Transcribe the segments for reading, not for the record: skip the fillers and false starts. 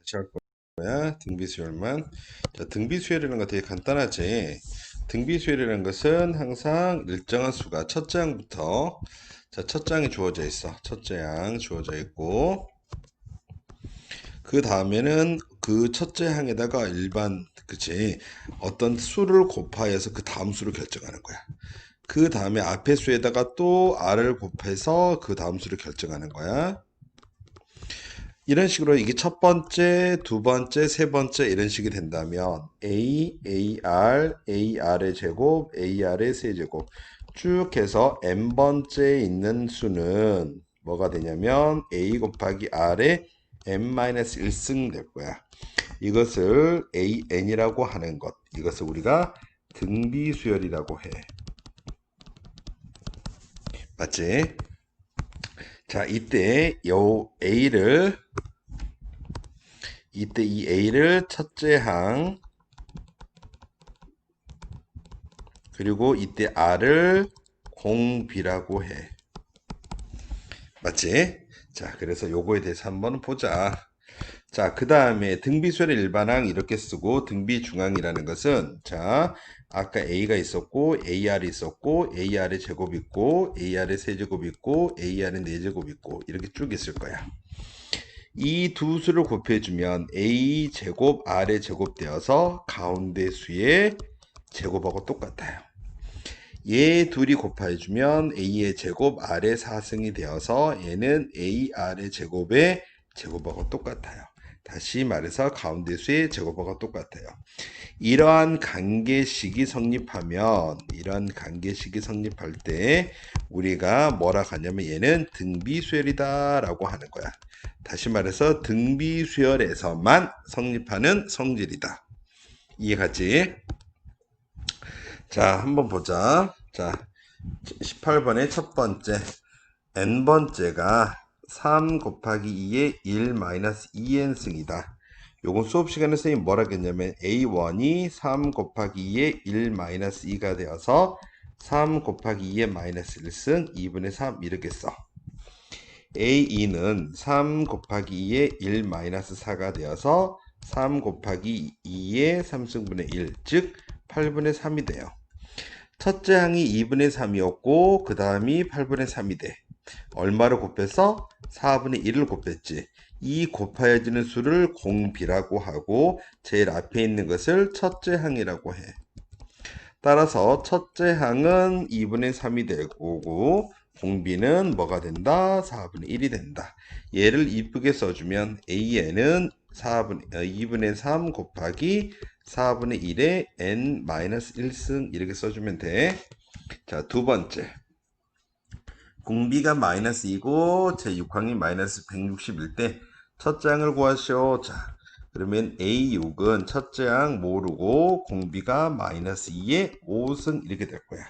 같이 할 거야. 등비수열만. 자, 등비수열이라는 거 되게 간단하지. 등비수열이라는 것은 항상 일정한 수가 첫째 항부터, 자, 첫 장이 주어져 있어. 첫째 항 주어져 있고, 그 다음에는 그 첫째 항에다가 일반, 그치, 어떤 수를 곱하여서 그 다음 수를 결정하는 거야. 그 다음에 앞에 수에다가 또 r을 곱해서 그 다음 수를 결정하는 거야. 이런 식으로 이게 첫 번째, 두 번째, 세 번째 이런 식이 된다면 A, AR, AR의 제곱, AR의 세제곱 쭉 해서 n번째에 있는 수는 뭐가 되냐면 A 곱하기 R의 n-1승 될 거야. 이것을 AN이라고 하는 것. 이것을 우리가 등비수열이라고 해. 맞지? 자, 이때 이 A를 첫째 항, 그리고 이때 R을 공비라고 해. 맞지? 자, 그래서 요거에 대해서 한번 보자. 자, 그 다음에 등비수열의 일반항 이렇게 쓰고 등비중항이라는 것은 자, 아까 A가 있었고 AR이 있었고 AR의 제곱 있고 AR의 세제곱 있고 AR의 네제곱 있고 이렇게 쭉 있을 거야. 이 두 수를 곱해주면 A 제곱 R의 제곱 되어서 가운데 수의 제곱하고 똑같아요. 얘 둘이 곱해주면 A의 제곱 R의 4승이 되어서 얘는 AR의 제곱의 제곱하고 똑같아요. 다시 말해서 가운데 수의 제곱하고 똑같아요. 이러한 관계식이 성립할 때 우리가 뭐라 하냐면 얘는 등비수열이다 라고 하는 거야. 다시 말해서 등비수열에서만 성립하는 성질이다. 이해갔지? 자, 한번 보자. 자, 18번의 첫 번째. n번째가 3 곱하기 2의 1 마이너스 2n승이다. 요건 수업 시간에 선생님이 뭐라 했냐면 A1이 3 곱하기 2의 1 마이너스 2가 되어서 3 곱하기 2의 마이너스 1승 2분의 3 이렇게 써. A2는 3 곱하기 2의 1 마이너스 4가 되어서 3 곱하기 2의 3승분의 1, 즉 8분의 3이 돼요. 첫째 항이 2분의 3이었고 그 다음이 8분의 3이 돼. 얼마를 곱해서 4분의 1을 곱했지. 이 곱하여지는 수를 공비라고 하고 제일 앞에 있는 것을 첫째 항이라고 해. 따라서 첫째 항은 2분의 3이 되고 공비는 뭐가 된다? 4분의 1이 된다. 얘를 이쁘게 써주면 AN은 2분의 3 곱하기 4분의 1의 n-1승 이렇게 써주면 돼. 자, 두 번째. 공비가 마이너스 2고 제6항이 마이너스 160일 때 첫째 항을 구하시오. 자, 그러면 A6은 첫째 항 모르고 공비가 마이너스 2에 5승 이렇게 될 거야.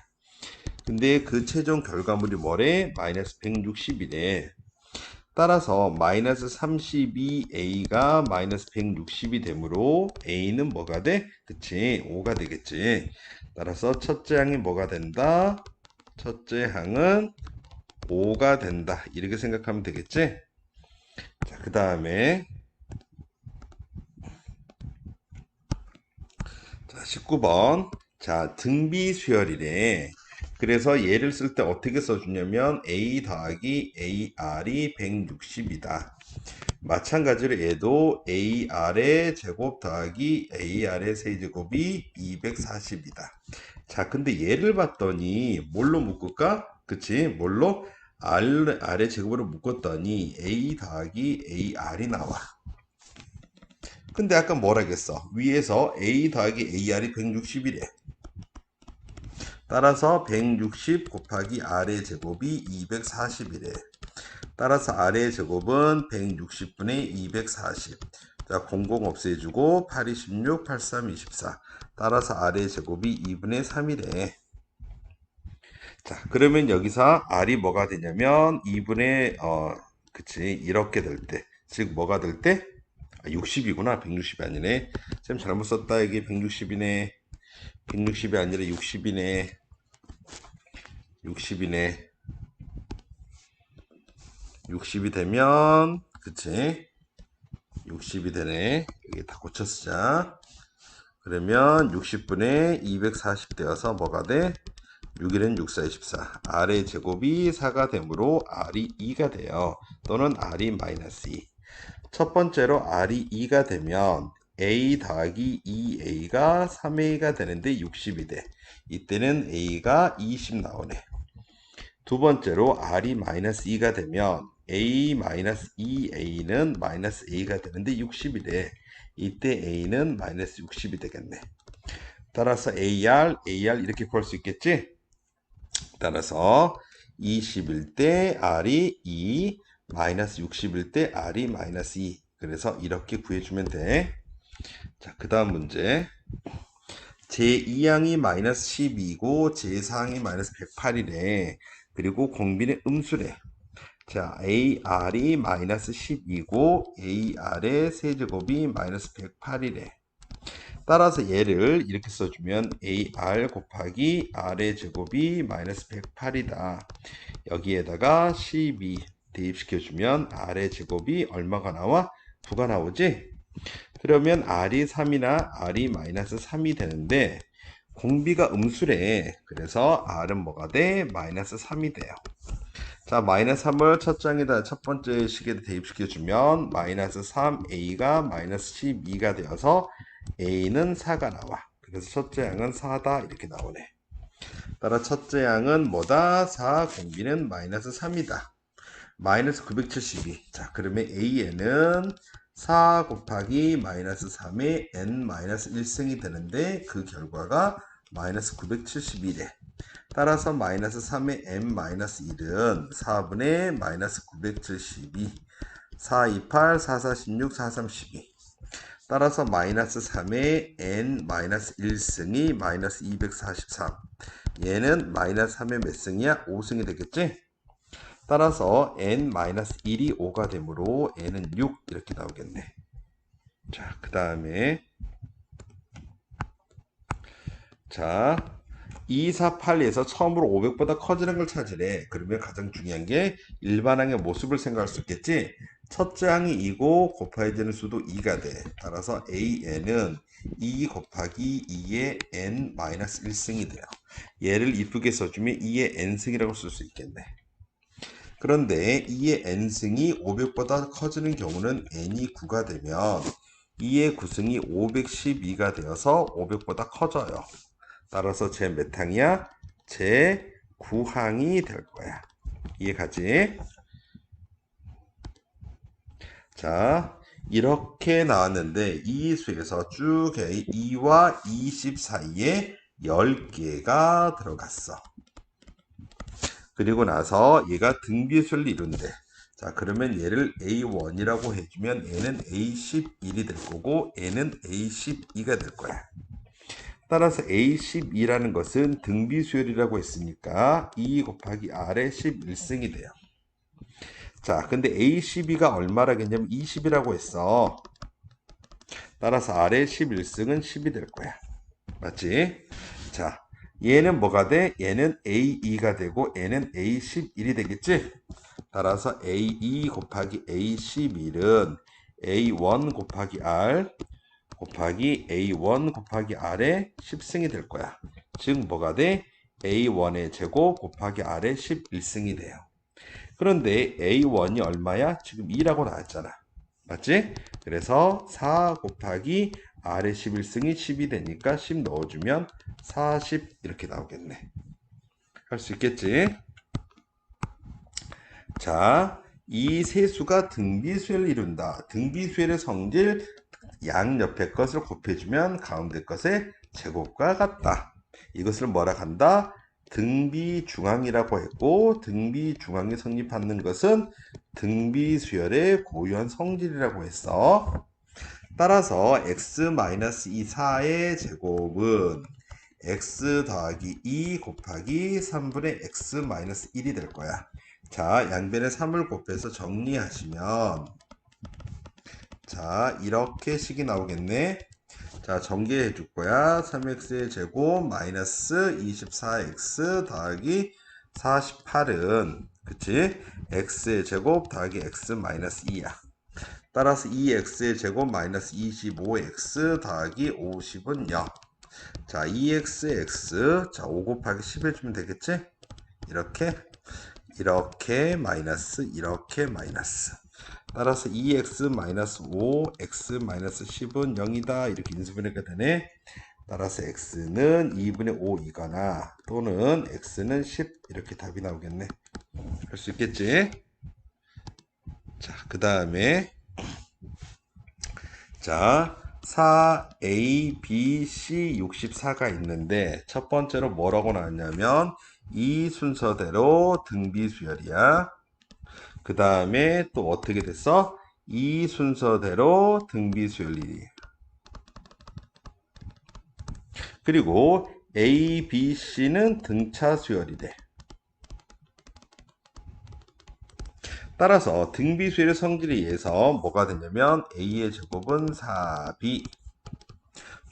근데 그 최종 결과물이 뭐래? 마이너스 160이래. 따라서 마이너스 32A가 마이너스 160이 되므로 A는 뭐가 돼? 그치, 5가 되겠지. 따라서 첫째 항이 뭐가 된다? 첫째 항은 5가 된다. 이렇게 생각하면 되겠지? 자, 그 다음에 자, 19번. 자, 등비수열이래. 그래서 얘를 쓸 때 어떻게 써주냐면 A 더하기 AR이 160이다. 마찬가지로 얘도 AR의 제곱 더하기 AR의 세제곱이 240이다. 자, 근데 얘를 봤더니 뭘로 묶을까? 그치? 뭘로? R의 제곱으로 묶었더니 A 더하기 AR이 나와. 근데 아까 뭐라겠어? 위에서 A 더하기 AR이 160이래. 따라서 160 곱하기 R의 제곱이 240이래. 따라서 R의 제곱은 160분의 240. 자, 00 없애주고 8, 26, 83, 24. 따라서 R의 제곱이 2분의 3이래. 자, 그러면 여기서 R이 뭐가 되냐면 2분의 그치, 이렇게 될 때. 즉 뭐가 될 때? 60이구나. 160이 아니네. 쌤 잘못 썼다. 이게 160이네. 160이 아니라 60이네. 60이네. 60이 되면 그치? 60이 되네. 여기 다 고쳐 쓰자. 그러면 60분의 240 되어서 뭐가 돼? 6일은 6, 4, 24. R의 제곱이 4가 되므로 R이 2가 돼요. 또는 R이 마이너스 2. 첫 번째로 R이 2가 되면 A 더하기 2A가 3A가 되는데 60이 돼. 이때는 A가 20 나오네. 두 번째로 R이 마이너스 2가 되면 A 마이너스 2A는 마이너스 A가 되는데 60이 돼. 이때 A는 마이너스 60이 되겠네. 따라서 AR 이렇게 구할 수 있겠지? 따라서 20일 때 R이 2, 마이너스 60일 때 R이 마이너스 2. 그래서 이렇게 구해주면 돼. 자, 그 다음 문제. 제2항이 마이너스 12이고 제4항이 마이너스 108이래. 그리고 공비는 음수래. 자, AR이 마이너스 10이고 AR의 세제곱이 마이너스 108이래. 따라서 얘를 이렇게 써주면 AR 곱하기 R의 제곱이 마이너스 108이다. 여기에다가 12 대입시켜주면 R의 제곱이 얼마가 나와? 9가 나오지? 그러면 R이 3이나 R이 마이너스 3이 되는데 공비가 음수래. 그래서 R은 뭐가 돼? 마이너스 3이 돼요. 자, 마이너스 3을 첫 장에다 첫 번째 식에 대입시켜주면 마이너스 3A가 마이너스 12가 되어서 A는 4가 나와. 그래서 첫째 항은 4다 이렇게 나오네. 따라 첫째 항은 뭐다? 4 공비는 마이너스 3이다. 마이너스 972. 자, 그러면 A에는 4 곱하기 마이너스 3의 n 마이너스 1승이 되는데 그 결과가 마이너스 971에. 따라서 마이너스 3의 n 마이너스 1은 4분의 마이너스 972. 4, 2, 8, 4, 4, 16, 4, 3, 12. 따라서 마이너스 3의 n 마이너스 1승이 마이너스 243. 얘는 마이너스 3의 몇 승이야? 5승이 되겠지? 따라서 n-1이 5가 되므로 n은 6 이렇게 나오겠네. 자, 그 다음에 자 2, 4, 8에서 처음으로 500보다 커지는 걸 찾으래. 그러면 가장 중요한 게 일반항의 모습을 생각할 수 있겠지. 첫째 항이 2고 곱해지는 수도 2가 돼. 따라서 AN은 2 곱하기 2의 n-1승이 돼요. 얘를 이쁘게 써주면 2의 n승이라고 쓸 수 있겠네. 그런데 2의 n승이 500보다 커지는 경우는 n이 9가 되면 2의 9승이 512가 되어서 500보다 커져요. 따라서 제 몇 항이야? 제 9항이 될 거야. 이해가지? 자, 이렇게 나왔는데 이 수에서 쭉 2와 20 사이에 10개가 들어갔어. 그리고 나서 얘가 등비수를 이룬대. 자, 그러면 얘를 A1이라고 해주면 얘는 A11이 될 거고 얘는 A12가 될 거야. 따라서 A12라는 것은 등비수열이라고 했으니까 2 곱하기 R의 11승이 돼요. 자, 근데 A12가 얼마라겠냐면 20이라고 했어. 따라서 R의 11승은 10이 될 거야. 맞지? 자, 얘는 뭐가 돼? 얘는 A2가 되고 얘는 A11이 되겠지? 따라서 A2 곱하기 A11은 A1 곱하기 R 곱하기 A1 곱하기 R의 10승이 될 거야. 즉 뭐가 돼? A1의 제곱 곱하기 R의 11승이 돼요. 그런데 A1이 얼마야? 지금 2라고 나왔잖아. 맞지? 그래서 4 곱하기 R의 11승이 10이 되니까 10 넣어주면 40 이렇게 나오겠네. 할 수 있겠지? 자, 이 세수가 등비수열을 이룬다. 등비수열의 성질 양옆의 것을 곱해주면 가운데 것의 제곱과 같다. 이것을 뭐라 한다? 등비중항이라고 했고 등비중항이 성립하는 것은 등비수열의 고유한 성질이라고 했어. 따라서 x-24의 제곱은 x 더하기 2 곱하기 3분의 x-1이 될 거야. 자, 양변에 3을 곱해서 정리하시면 자, 이렇게 식이 나오겠네. 자, 전개해 줄 거야. 3x의 제곱 마이너스 24x 더하기 48은 그치? x의 제곱 더하기 x 마이너스 2야. 따라서 2x의 제곱 마이너스 25x 더하기 50은 0. 자, 2x, 자, 5 곱하기 10 해주면 되겠지? 이렇게 마이너스, 이렇게 마이너스. 따라서 2x 마이너스 5, x 마이너스 10은 0이다. 이렇게 인수분해가 되네. 따라서 x는 2분의 5이거나 또는 x는 10 이렇게 답이 나오겠네. 할 수 있겠지? 자, 그 다음에 자 4a, b, c 64가 있는데 첫 번째로 뭐라고 나왔냐면 이 순서대로 등비수열이야. 그 다음에 또 어떻게 됐어? 이 순서대로 등비수열이. 그리고 A, B, C는 등차 수열이래. 따라서 등비수열의 성질에 의해서 뭐가 되냐면 A의 제곱은 4B,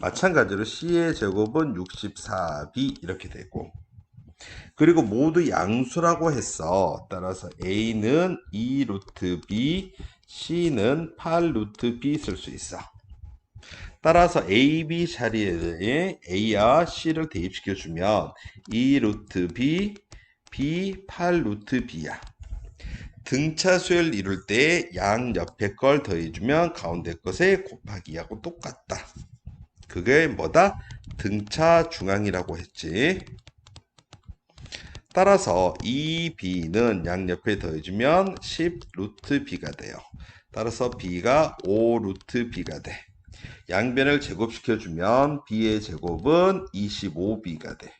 마찬가지로 C의 제곱은 64B 이렇게 되고, 그리고 모두 양수라고 했어. 따라서 A는 2 루트 B, C는 8 루트 B 쓸 수 있어. 따라서 A, B 자리에 A와 C를 대입시켜주면 2 루트 B, B 8 루트 B야. 등차 수열 이룰 때 양 옆에 걸 더해주면 가운데 것에 곱하기하고 똑같다. 그게 뭐다? 등차 중앙이라고 했지. 따라서 2B는 양옆에 더해주면 10 루트 B가 돼요. 따라서 B가 5 루트 B가 돼. 양변을 제곱시켜주면 B의 제곱은 25B가 돼.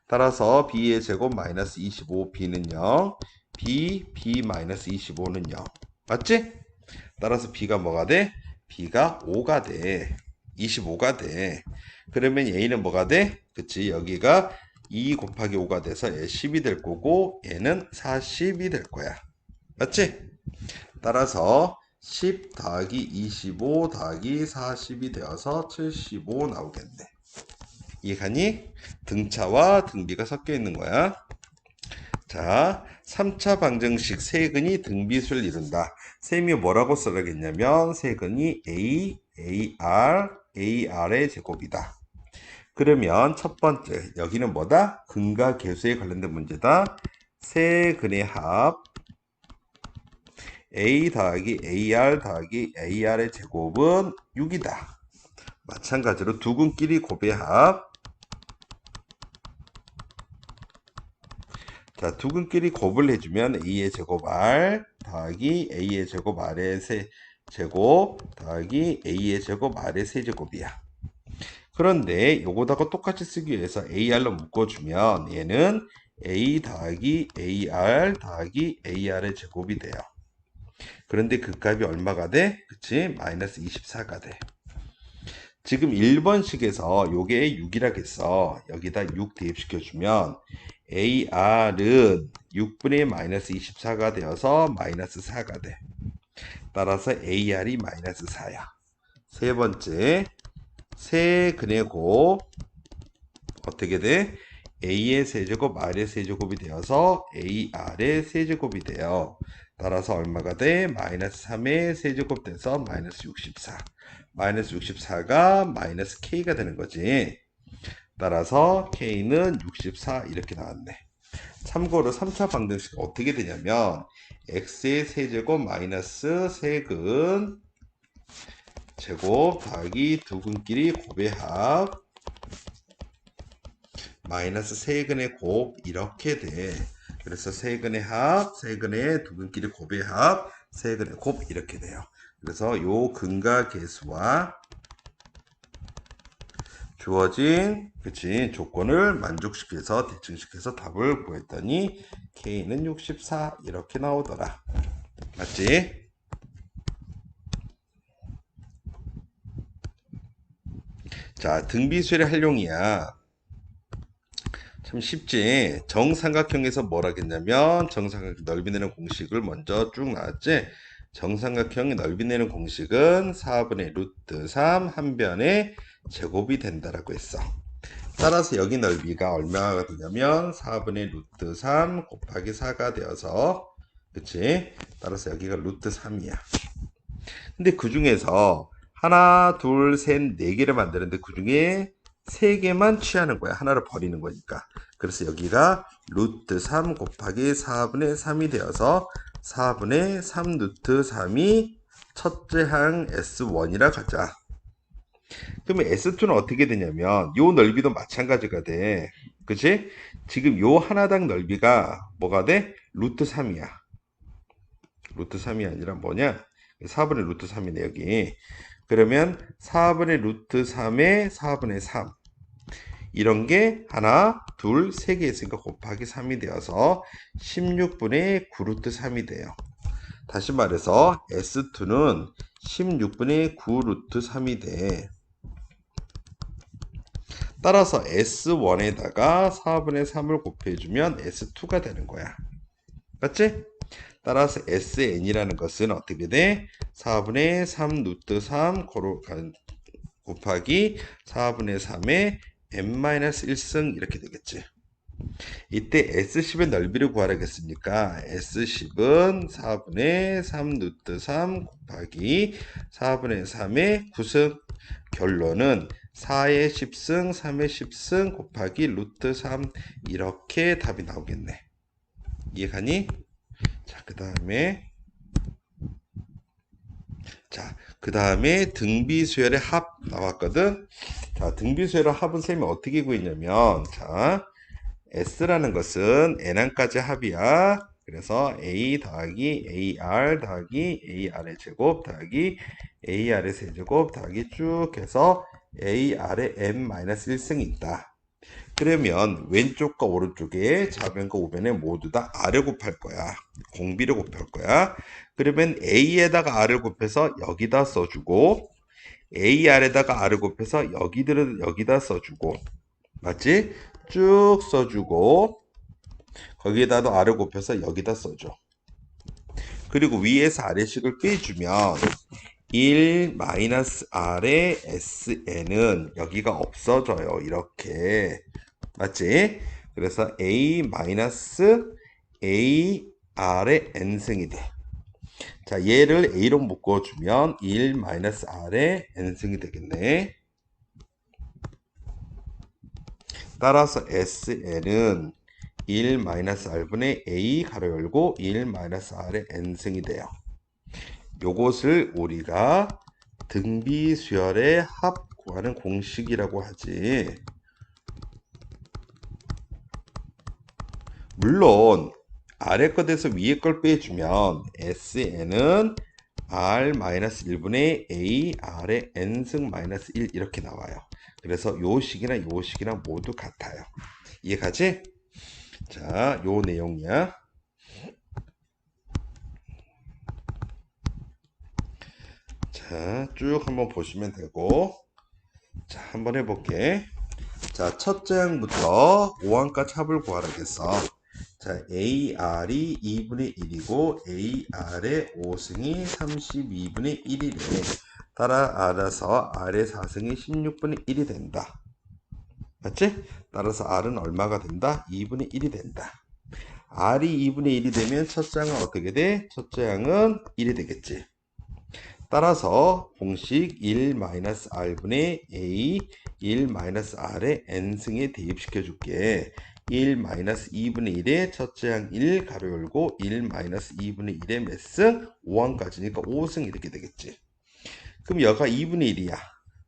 따라서 B의 제곱 마이너스 25B는 0, B 마이너스 25는 0. 맞지? 따라서 B가 뭐가 돼? B가 5가 돼. 25가 돼. 그러면 A는 뭐가 돼? 그치? 여기가 2 곱하기 5가 돼서 얘 10이 될 거고 얘는 40이 될 거야. 맞지? 따라서 10 더하기 25 더하기 40이 되어서 75 나오겠네. 이해가니? 등차와 등비가 섞여 있는 거야. 자, 3차 방정식 세근이 등비수를 이룬다. 셈이 뭐라고 써야겠냐면 세근이 A, AR, AR의 제곱이다. 그러면 첫 번째 여기는 뭐다? 근과 계수에 관련된 문제다. 세근의 합 A 더하기 AR 더하기 AR의 제곱은 6이다. 마찬가지로 두근끼리 곱의 합. 자, 두근끼리 곱을 해주면 A의 제곱 R 더하기 A의 제곱 R의 세제곱 더하기 A의 제곱 R의 세제곱이야. 그런데 요거다가 똑같이 쓰기 위해서 AR로 묶어주면 얘는 A 더하기 AR 더하기 AR의 제곱이 돼요. 그런데 그 값이 얼마가 돼? 그치? 마이너스 24가 돼. 지금 1번식에서 요게 6이라고 했어. 여기다 6 대입시켜주면 AR은 6분의 마이너스 24가 되어서 마이너스 4가 돼. 따라서 AR이 마이너스 4야. 세 번째, 세근의 곱 어떻게 돼? A의 세제곱, R의 세제곱이 되어서 AR의 세제곱이 돼요. 따라서 얼마가 돼? 마이너스 3의 세제곱 돼서 마이너스 64. 마이너스 64가 마이너스 K가 되는 거지. 따라서 K는 64 이렇게 나왔네. 참고로 3차 방정식 어떻게 되냐면 X의 세제곱 마이너스 세근 제곱 더하기 두근끼리 곱의 합 마이너스 세근의 곱 이렇게 돼. 그래서 세근의 합, 세근의 두근끼리 곱의 합, 세근의 곱 이렇게 돼요. 그래서 요 근과 계수와 주어진 그치 조건을 만족시켜서 대칭시켜서 답을 구했더니 K는 64 이렇게 나오더라. 맞지? 자, 등비수열의 활용이야. 참 쉽지. 정삼각형에서 뭐라 했냐면 정삼각형 넓이 내는 공식을 먼저 쭉 나왔지. 정삼각형의 넓이 내는 공식은 4분의 루트 3 한 변의 제곱이 된다라고 했어. 따라서 여기 넓이가 얼마가 되냐면 4분의 루트 3 곱하기 4가 되어서 그치? 따라서 여기가 루트 3이야. 근데 그 중에서 하나, 둘, 셋, 네 개를 만드는데 그 중에 세 개만 취하는 거야. 하나를 버리는 거니까. 그래서 여기가 루트 3 곱하기 4분의 3이 되어서 4분의 3 루트 3이 첫째 항 S1이라 가자. 그러면 S2는 어떻게 되냐면 요 넓이도 마찬가지가 돼. 그치? 지금 요 하나당 넓이가 뭐가 돼? 루트 3이야. 루트 3이 아니라 뭐냐? 4분의 루트 3이네 여기. 그러면 4분의 루트 3의 4분의 3 이런 게 하나, 둘, 세 개 있으니까 곱하기 3이 되어서 16분의 9 루트 3이 돼요. 다시 말해서 S2는 16분의 9 루트 3이 돼. 따라서 S1에다가 4분의 3을 곱해주면 S2가 되는 거야. 맞지? 따라서 SN이라는 것은 어떻게 돼? 4분의 3 루트 3 곱하기 4분의 3의 n-1승 이렇게 되겠지. 이때 S10의 넓이를 구하라겠습니까? S10은 4분의 3 루트 3 곱하기 4분의 3의 9승. 결론은 4의 10승, 3의 10승 곱하기 루트 3 이렇게 답이 나오겠네. 이해가니? 자, 그 다음에 등비수열의 합 나왔거든. 자, 등비수열의 합은 쌤이 어떻게 구했냐면, 자, S라는 것은 N항까지 합이야. 그래서 A 더하기 AR 더하기 AR의 제곱 더하기 AR의 세제곱 더하기 쭉 해서 AR의 n-1승이 있다. 그러면 왼쪽과 오른쪽에 좌변과 우변에 모두 다 R을 곱할 거야. 공비를 곱할 거야. 그러면 A에다가 R을 곱해서 여기다 써주고 AR에다가 R을 곱해서 여기다 써주고 맞지? 쭉 써주고 거기에다도 R을 곱해서 여기다 써줘. 그리고 위에서 아래식을 빼주면 1-R의 SN은 여기가 없어져요. 이렇게 맞지? 그래서 A-AR의 N승이 돼. 자, 얘를 A로 묶어주면 1-R의 N승이 되겠네. 따라서 SN은 1-R분의 A 가로 열고 1-R의 N승이 돼요. 요것을 우리가 등비수열의 합 구하는 공식이라고 하지. 물론 아래 것에서 위에 걸 빼주면 SN은 R-1분의 A, R의 N승 마이너스 1 이렇게 나와요. 그래서 요 식이나 요 식이랑 모두 같아요. 이해가지? 자, 요 내용이야. 자, 쭉 한번 보시면 되고. 자, 한번 해볼게. 자, 첫째 항부터 5항까지 합을 구하라겠어. 자, AR이 2분의 1이고 AR의 5승이 32분의 1이래. 알아서 R의 4승이 16분의 1이 된다. 맞지? 따라서 R은 얼마가 된다? 2분의 1이 된다. R이 2분의 1이 되면 첫째 항은 어떻게 돼? 첫째 항은 1이 되겠지. 따라서 공식 1-R분의 A 1-R의 N승에 대입시켜 줄게. 1-2분의 1의 첫째 항 1 가로 열고 1-2분의 1의 몇 승? 5항까지니까 5승 이렇게 되겠지. 그럼 여가 2분의 1이야.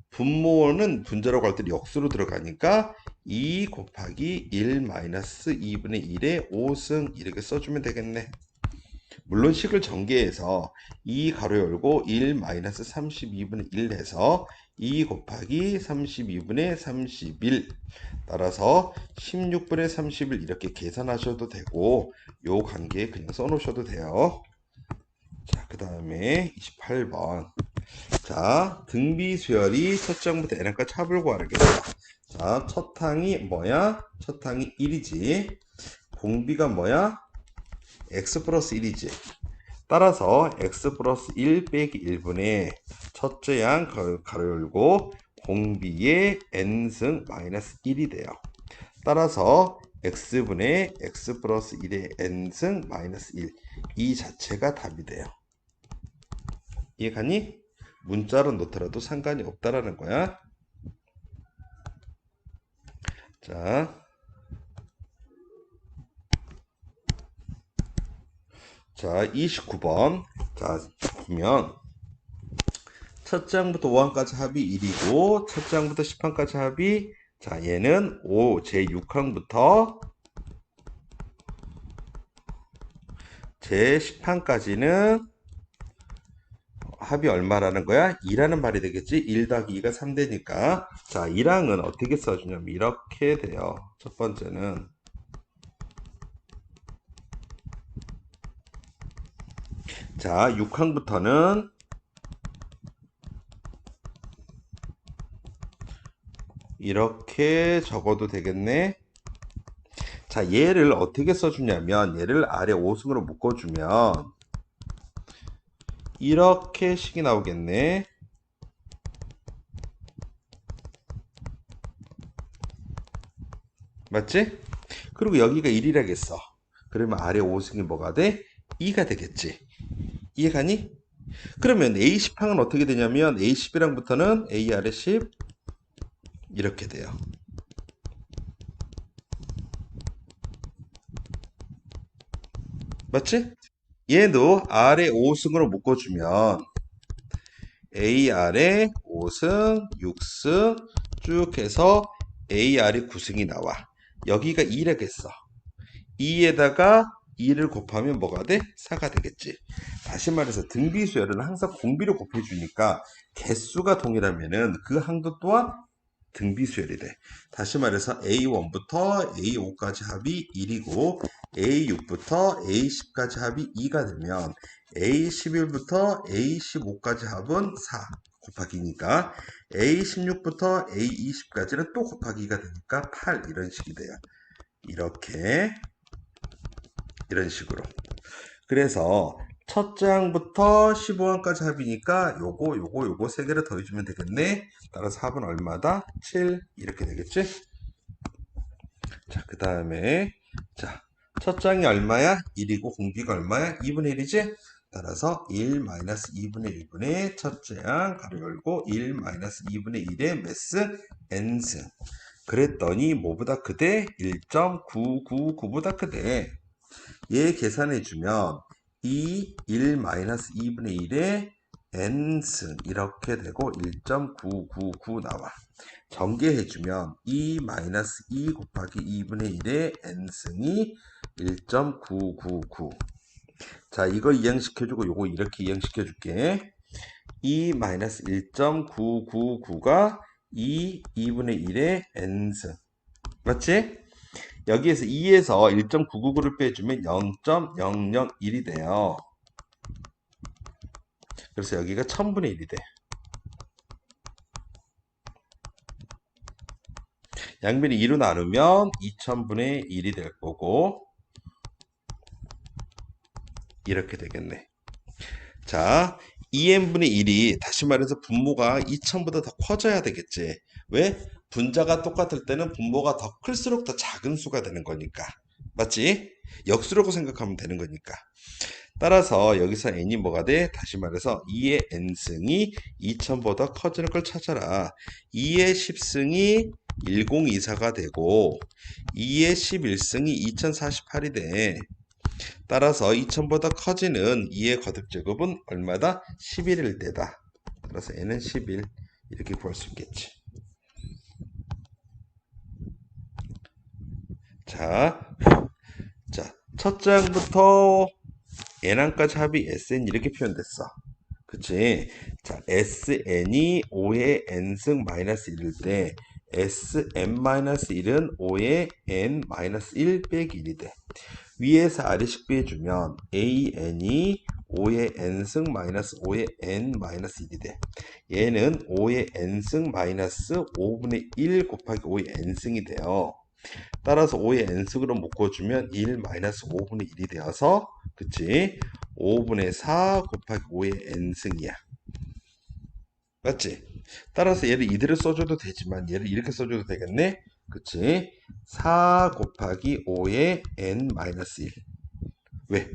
분모는 분자로 갈 때 역수로 들어가니까 2 곱하기 1-2분의 1의 5승 이렇게 써주면 되겠네. 물론 식을 전개해서 2 가로 열고 1-32분의 1 해서 2 곱하기 32분의 31 따라서 16분의 31 이렇게 계산하셔도 되고 요 관계에 그냥 써놓으셔도 돼요. 자, 그 다음에 28번. 자, 등비수열이 첫째 항부터 n항까지 합을 구하라겠어. 자, 첫 항이 뭐야? 첫 항이 1이지. 공비가 뭐야? x 플러스 1이지. 따라서 x 플러스 1 빼기 1분의 첫째 항 가로 열고 공비의 n승 마이너스 1이 돼요. 따라서 x분의 x 플러스 1의 n승 마이너스 1 이 자체가 답이 돼요. 이해가니? 문자로 놓더라도 상관이 없다라는 거야. 자, 자, 29번. 자, 보면 첫째 항부터 5항까지 합이 1이고 첫째 항부터 10항까지 합이, 자, 얘는 5 제6항부터 제10항까지는 합이 얼마라는 거야? 2라는 말이 되겠지? 1 더하기 2가 3되니까. 자, 1항은 어떻게 써주냐면 이렇게 돼요. 첫 번째는, 자, 6항부터는 이렇게 적어도 되겠네. 자, 얘를 어떻게 써주냐면 얘를 아래 5승으로 묶어주면 이렇게 식이 나오겠네. 맞지? 그리고 여기가 1이라겠어. 그러면 아래 5승이 뭐가 돼? 2가 되겠지. 이해가니? 그러면 A10항은 어떻게 되냐면 A11항부터는 A 아래 10 이렇게 돼요. 맞지? 얘도 아래 5승으로 묶어주면 A 아래 5승, 6승 쭉 해서 A 아래 9승이 나와. 여기가 2라겠어. 2에다가 2를 곱하면 뭐가 돼? 4가 되겠지. 다시 말해서 등비수열은 항상 공비로 곱해주니까 개수가 동일하면은 그 항도 또한 등비수열이 돼. 다시 말해서 A1부터 A5까지 합이 1이고 A6부터 A10까지 합이 2가 되면 A11부터 A15까지 합은 4 곱하기 2니까 A16부터 A20까지는 또 곱하기 2가 되니까 8 이런 식이 돼요. 이렇게 이런 식으로. 그래서 첫째 항부터 15항까지 합이니까 요거 세 개를 더해주면 되겠네. 따라서 합은 얼마다? 7 이렇게 되겠지? 자, 그 다음에 자, 첫째 항이 얼마야? 1이고 공비가 얼마야? 2분의 1이지? 따라서 1 마이너스 2분의 1분의 첫째 항 가로 열고 1 마이너스 2분의 1의 몇 승? n승. 그랬더니 뭐보다 크대? 1.999보다 크대. 얘 계산해주면 1 마이너스 2분의 1의 n승 이렇게 되고 1.999 나와. 전개해주면 2 마이너스 2 곱하기 2분의 1의 n승이 1.999. 자, 이거 이행시켜주고 요거 이렇게 이행시켜줄게. 2 마이너스 1.999가 2분의 1의 n승. 맞지? 여기에서 2에서 1.999를 빼주면 0.001이 돼요. 그래서 여기가 1000분의 1이 돼. 양변이 2로 나누면 2000분의 1이 될 거고 이렇게 되겠네. 자, 2n분의 1이 다시 말해서 분모가 2000보다 더 커져야 되겠지. 왜? 분자가 똑같을 때는 분모가 더 클수록 더 작은 수가 되는 거니까. 맞지? 역수라고 생각하면 되는 거니까. 따라서 여기서 n이 뭐가 돼? 다시 말해서 2의 n승이 2000보다 커지는 걸 찾아라. 2의 10승이 1024가 되고 2의 11승이 2048이 돼. 따라서 2000보다 커지는 2의 거듭제곱은 얼마다? 11일 때다. 따라서 n은 11 이렇게 구할 수 있겠지. 자, 첫 장부터 n항까지 합이 sn 이렇게 표현됐어. 그치? 자, sn이 5의 n승 마이너스 1일 때 sn-1은 5의 n-1 빼기 1이 돼. 위에서 아래식 빼주면 an이 5의 n승 마이너스 5의 n-1이 돼. 얘는 5의 n승 마이너스 5분의 1 곱하기 5의 n승이 돼요. 따라서 5의 n승으로 묶어주면 1 마이너스 5분의 1이 되어서 그치? 5분의 4 곱하기 5의 n승이야. 맞지? 따라서 얘를 이대로 써줘도 되지만 얘를 이렇게 써줘도 되겠네? 그치? 4 곱하기 5의 n 마이너스 1. 왜?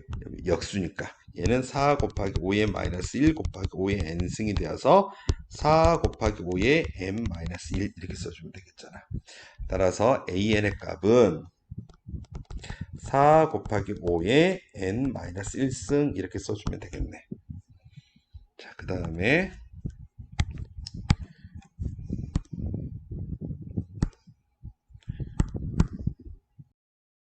역수니까. 얘는 4 곱하기 5의 마이너스 1 곱하기 5의 n승이 되어서 4 곱하기 5의 n 마이너스 1 이렇게 써주면 되겠잖아. 따라서 an의 값은 4 곱하기 5의 n 마이너스 1승 이렇게 써주면 되겠네. 자, 그 다음에